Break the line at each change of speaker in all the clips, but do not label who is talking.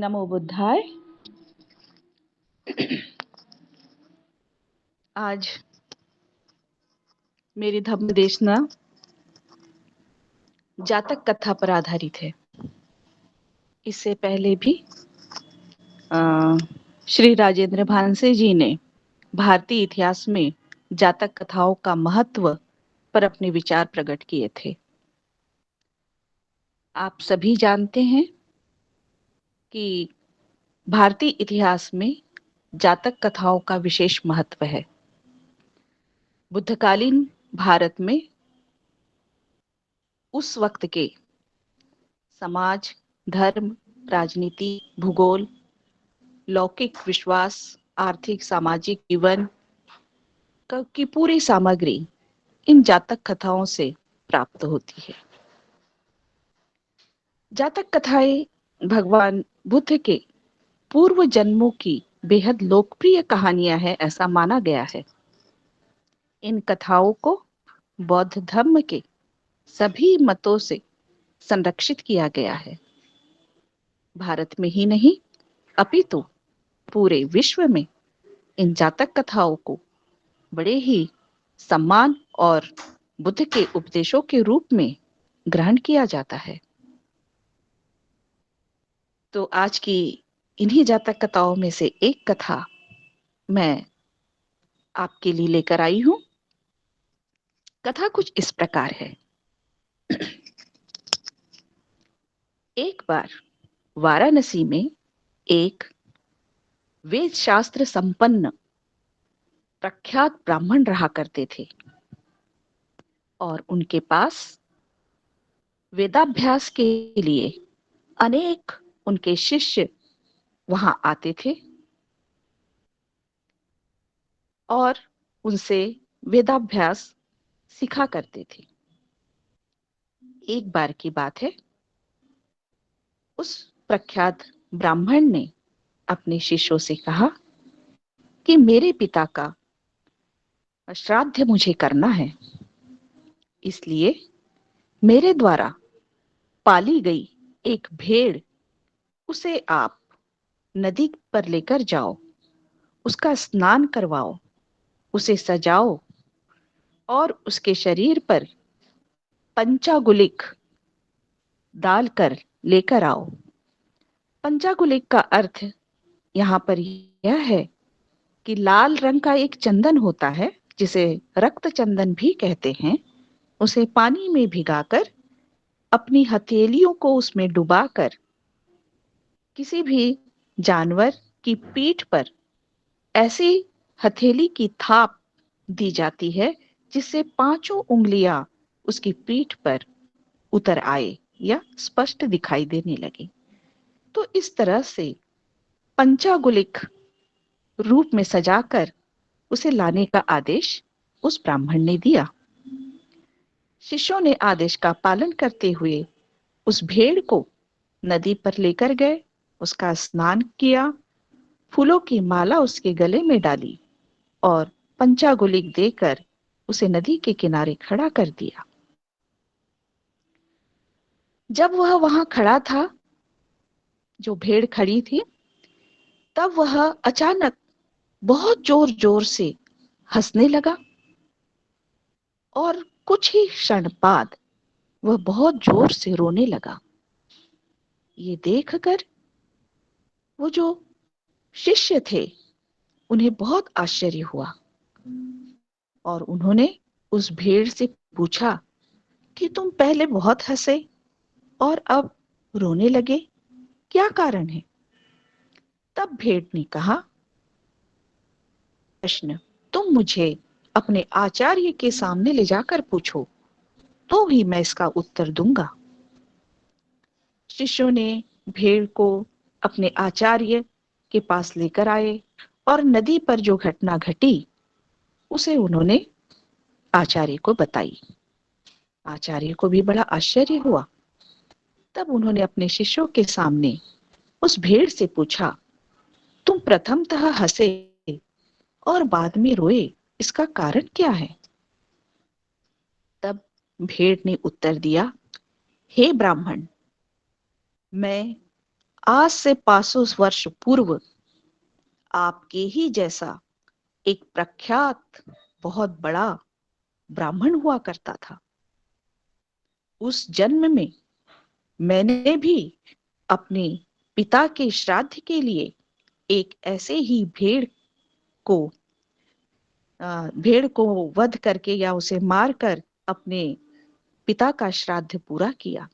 नमो बुद्धाय। आज मेरी धम्म देशना जातक कथा पर आधारित है। इससे पहले भी श्री राजेंद्र भानसे जी ने भारतीय इतिहास में जातक कथाओं का महत्व पर अपने विचार प्रकट किए थे। आप सभी जानते हैं कि भारतीय इतिहास में जातक कथाओं का विशेष महत्व है। बुद्धकालीन भारत में उस वक्त के समाज, धर्म, राजनीति, भूगोल, लौकिक विश्वास, आर्थिक, सामाजिक जीवन की पूरी सामग्री इन जातक कथाओं से प्राप्त होती है। जातक कथाएं भगवान बुद्ध के पूर्व जन्मों की बेहद लोकप्रिय कहानियां हैं, ऐसा माना गया है। इन कथाओं को बौद्ध धर्म के सभी मतों से संरक्षित किया गया है। भारत में ही नहीं अपितु पूरे विश्व में इन जातक कथाओं को बड़े ही सम्मान और बुद्ध के उपदेशों के रूप में ग्रहण किया जाता है। तो आज की इन्हीं जातक कथाओं में से एक कथा मैं आपके लिए लेकर आई हूं। कथा कुछ इस प्रकार है। एक बार वाराणसी में एक वेद शास्त्र संपन्न प्रख्यात ब्राह्मण रहा करते थे और उनके पास वेदाभ्यास के लिए अनेक उनके शिष्य वहां आते थे और उनसे वेदाभ्यास सीखा करते थे। एक बार की बात है, उस प्रख्यात ब्राह्मण ने अपने शिष्यों से कहा कि मेरे पिता का श्राद्ध मुझे करना है, इसलिए मेरे द्वारा पाली गई एक भेड़, उसे आप नदी पर लेकर जाओ, उसका स्नान करवाओ, उसे सजाओ और उसके शरीर पर पंचागुलिक डालकर लेकर आओ। पंचागुलिक का अर्थ यहाँ पर यह है कि लाल रंग का एक चंदन होता है, जिसे रक्त चंदन भी कहते हैं। उसे पानी में भिगाकर अपनी हथेलियों को उसमें डुबाकर किसी भी जानवर की पीठ पर ऐसी हथेली की थाप दी जाती है जिससे पांचों उंगलियां उसकी पीठ पर उतर आए या स्पष्ट दिखाई देने लगे। तो इस तरह से पंचागुलिक रूप में सजाकर उसे लाने का आदेश उस ब्राह्मण ने दिया। शिष्यों ने आदेश का पालन करते हुए उस भेड़ को नदी पर लेकर गए, उसका स्नान किया, फूलों की माला उसके गले में डाली और पंचागुलिक देकर उसे नदी के किनारे खड़ा कर दिया। जब वह वहां खड़ा था, जो भेड़ खड़ी थी, तब वह अचानक बहुत जोर जोर से हंसने लगा और कुछ ही क्षण बाद वह बहुत जोर से रोने लगा। ये देखकर वो जो शिष्य थे उन्हें बहुत आश्चर्य हुआ और उन्होंने उस भेड़ से पूछा कि तुम पहले बहुत हंसे और अब रोने लगे, क्या कारण है? तब भेड़ ने कहा, प्रश्न तुम मुझे अपने आचार्य के सामने ले जाकर पूछो, तो ही मैं इसका उत्तर दूंगा। शिष्यों ने भेड़ को अपने आचार्य के पास लेकर आए और नदी पर जो घटना घटी उसे उन्होंने आचार्य को बताई। आचार्य को भी बड़ा आश्चर्य हुआ। तब उन्होंने अपने शिष्यों के सामने उस भेड़ से पूछा, तुम प्रथमतः हंसे और बाद में रोए, इसका कारण क्या है? तब भेड़ ने उत्तर दिया, हे ब्राह्मण, मैं आज से 500 वर्ष पूर्व आपके ही जैसा एक प्रख्यात बहुत बड़ा ब्राह्मण हुआ करता था। उस जन्म में मैंने भी अपने पिता के श्राद्ध के लिए एक ऐसे ही को भेड़ को वध करके या उसे मारकर अपने पिता का श्राद्ध पूरा किया।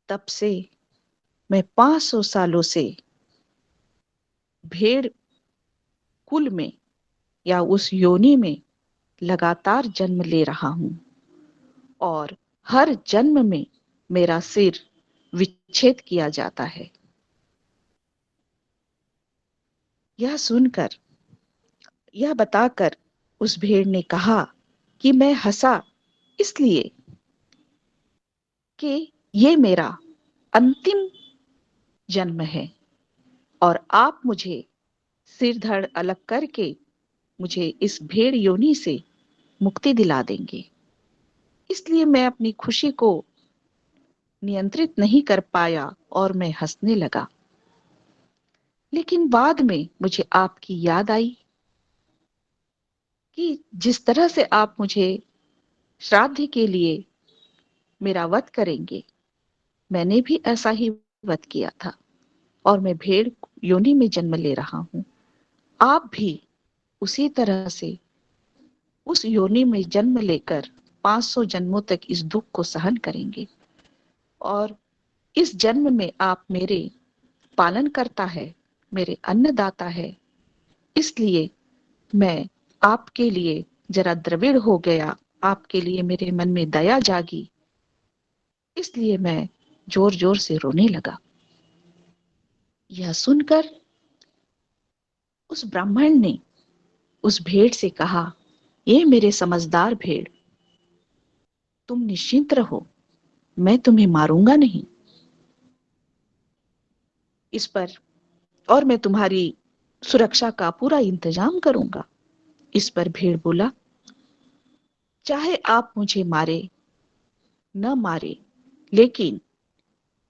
तब से मैं 500 सालों से भेड़ कुल में या उस योनि में लगातार जन्म ले रहा हूं और हर जन्म में मेरा सिर विच्छेद किया जाता है। यह सुनकर, यह बताकर उस भेड़ ने कहा कि मैं हंसा इसलिए कि ये मेरा अंतिम जन्म है और आप मुझे सिर धड़ अलग करके मुझे इस भेड़ योनि से मुक्ति दिला देंगे। इसलिए मैं अपनी खुशी को नियंत्रित नहीं कर पाया और मैं हंसने लगा। लेकिन बाद में मुझे आपकी याद आई कि जिस तरह से आप मुझे श्राद्ध के लिए मेरा वध करेंगे, मैंने भी ऐसा ही वध किया था और मैं भेड़ योनि में जन्म ले रहा हूं। आप भी उसी तरह से उस योनि में जन्म लेकर 500 जन्मों तक इस दुख को सहन करेंगे और इस जन्म में आप मेरे पालन करता है, मेरे अन्नदाता है। इसलिए मैं आपके लिए जरा द्रविड़ हो गया, आपके लिए मेरे मन में दया जागी, इसलिए मैं जोर जोर से रोने लगा। यह सुनकर उस ब्राह्मण ने उस भेड़ से कहा, ये मेरे समझदार भेड़, तुम निश्चिंत रहो, मैं तुम्हें मारूंगा नहीं। इस पर और मैं तुम्हारी सुरक्षा का पूरा इंतजाम करूंगा। इस पर भेड़ बोला, चाहे आप मुझे मारे न मारे, लेकिन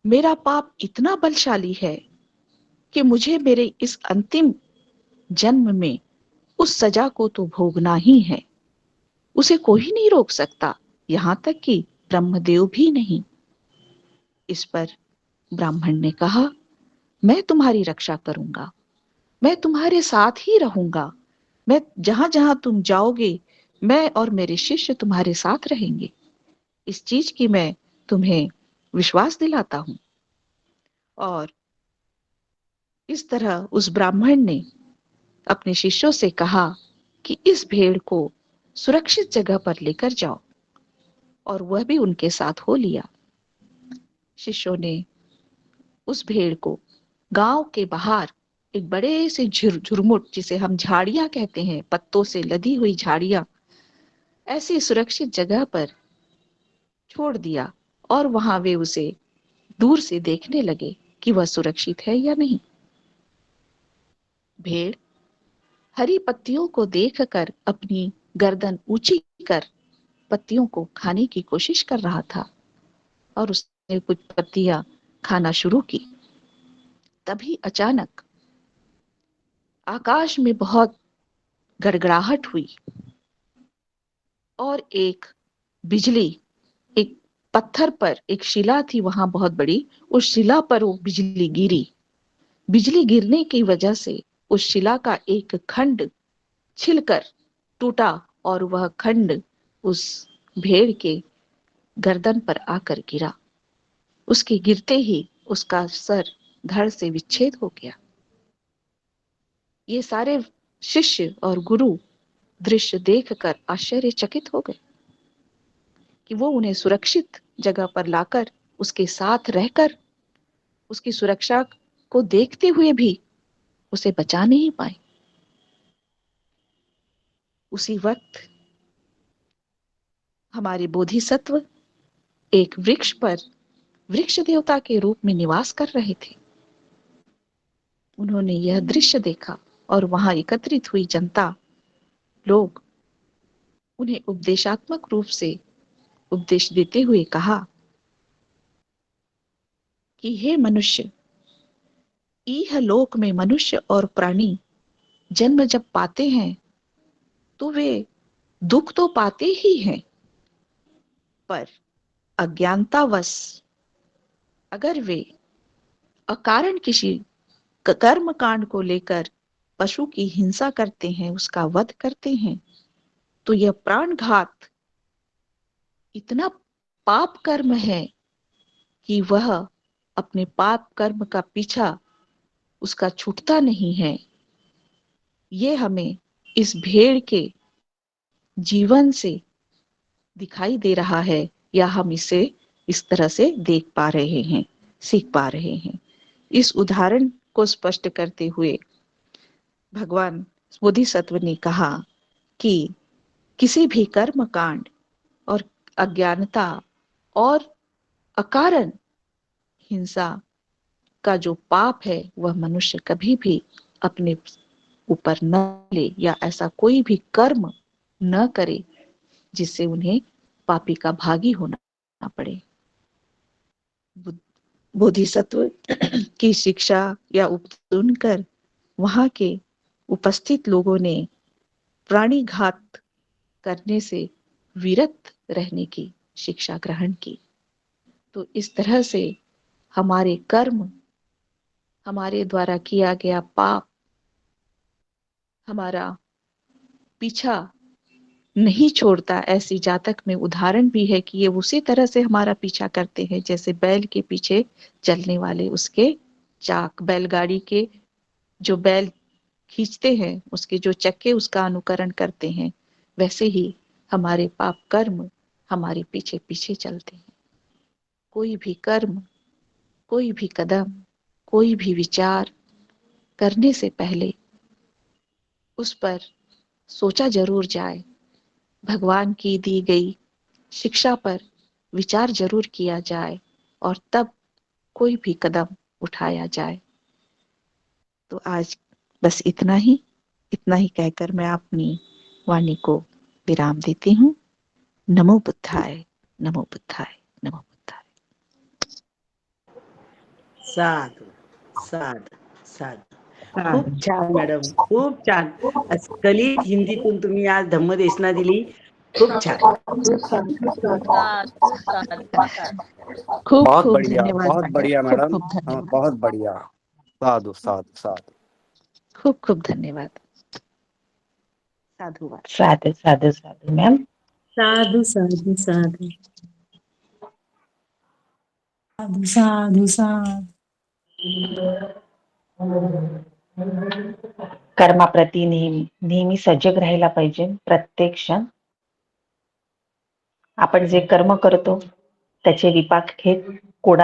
मेरा पाप इतना बलशाली है कि मुझे मेरे इस अंतिम जन्म में उस सजा को तो भोगना ही है। उसे कोई नहीं रोक सकता, यहां तक कि ब्रह्मदेव भी नहीं। इस पर ब्राह्मण ने कहा, मैं तुम्हारी रक्षा करूंगा, मैं तुम्हारे साथ ही रहूंगा, मैं जहां जहां तुम जाओगे मैं और मेरे शिष्य तुम्हारे साथ रहेंगे। इस चीज की मैं तुम्हें विश्वास दिलाता हूं। और इस तरह उस ब्राह्मण ने अपने शिष्यों से कहा कि इस भेड़ को सुरक्षित जगह पर लेकर जाओ और वह भी उनके साथ हो लिया। शिष्यों ने उस भेड़ को गांव के बाहर एक बड़े से झुरमुट, जिसे हम झाड़ियां कहते हैं, पत्तों से लदी हुई झाड़ियां, ऐसी सुरक्षित जगह पर छोड़ दिया और वहां वे उसे दूर से देखने लगे कि वह सुरक्षित है या नहीं। भेड़ हरी पत्तियों को देखकर अपनी गर्दन ऊंची कर पत्तियों को खाने की कोशिश कर रहा था और उसने कुछ पत्तियां खाना शुरू की। तभी अचानक आकाश में बहुत गड़गड़ाहट हुई और एक बिजली, एक पत्थर पर एक शिला थी वहां बहुत बड़ी, उस शिला पर वो बिजली गिरी। बिजली गिरने की वजह से उस शिला का एक खंड छिलकर टूटा और वह खंड उस भेड़ के गर्दन पर आकर गिरा। उसके गिरते ही उसका सर धड़ से विच्छेद हो गया। ये सारे शिष्य और गुरु दृश्य देखकर आश्चर्यचकित हो गए कि वो उन्हें सुरक्षित जगह पर लाकर उसके साथ रहकर उसकी सुरक्षा को देखते हुए भी उसे बचा नहीं पाए। उसी वक्त हमारे बोधिसत्व एक वृक्ष पर वृक्ष देवता के रूप में निवास कर रहे थे। उन्होंने यह दृश्य देखा और वहां एकत्रित हुई जनता, लोग उन्हें उपदेशात्मक रूप से उपदेश देते हुए कहा कि हे मनुष्य, इहलोक में मनुष्य और प्राणी जन्म जब पाते हैं तो वे दुख तो पाते ही हैं, पर अज्ञानतावश अगर वे अकारण किसी कर्म कांड को लेकर पशु की हिंसा करते हैं, उसका वध करते हैं, तो यह प्राणघात इतना पाप कर्म है कि वह अपने पाप कर्म का पीछा उसका छूटता नहीं है। ये हमें इस भेड़ के जीवन से दिखाई दे रहा है, या हम इसे इस तरह से देख पा रहे हैं, सीख पा रहे हैं। इस उदाहरण को स्पष्ट करते हुए भगवान बोधिसत्व ने कहा कि किसी भी कर्म कांड और अज्ञानता और अकारण हिंसा का जो पाप है वह मनुष्य कभी भी अपने ऊपर न ले, या ऐसा कोई भी कर्म न करे जिससे उन्हें पापी का भागी होना पड़े। बोधिसत्व की शिक्षा या उपदेश सुनकर वहां के उपस्थित लोगों ने प्राणी घात करने से विरत रहने की शिक्षा ग्रहण की। तो इस तरह से हमारे कर्म, हमारे द्वारा किया गया पाप हमारा पीछा नहीं छोड़ता। ऐसी जातक में उदाहरण भी है कि ये उसी तरह से हमारा पीछा करते हैं जैसे बैल के पीछे चलने वाले उसके चाक, बैलगाड़ी के जो बैल खींचते हैं उसके जो चक्के उसका अनुकरण करते हैं, वैसे ही हमारे पाप कर्म हमारे पीछे पीछे चलते हैं। कोई भी कर्म, कोई भी कदम, कोई भी विचार करने से पहले उस पर सोचा जरूर जाए, भगवान की दी गई शिक्षा पर विचार जरूर किया जाए और तब कोई भी कदम उठाया जाए। तो आज बस इतना ही कहकर मैं अपनी वाणी को विराम देती हूँ। नमो बुद्धाय, नमो बुद्धाय, नमो बुद्धाय।
साधु साधु साधु, खूप छान मॅडम, खूप छान. कलित हिंदीतून तुम्ही आज धम्मदेशना दिली. खूप छान.
खूब
बहुत
खूब
बढ़िया,
धन्यवाद
बहुत
मैडम,
बढ़िया
खूब
मैडम.
खूब
हाँ,
धन्यवाद,
बहुत बढ़िया. साधु साधु साधु.
खूब खूब धन्यवाद. साधुवाद.
साधु साधु साधु मैम.
साधु साधु साधु साधु साधु साधु.
कर्माप्रती नेहमी सजग राहायला पाहिजे. प्रत्येक क्षण आपण जे कर्म करतो त्याचे विपाक हे कोणा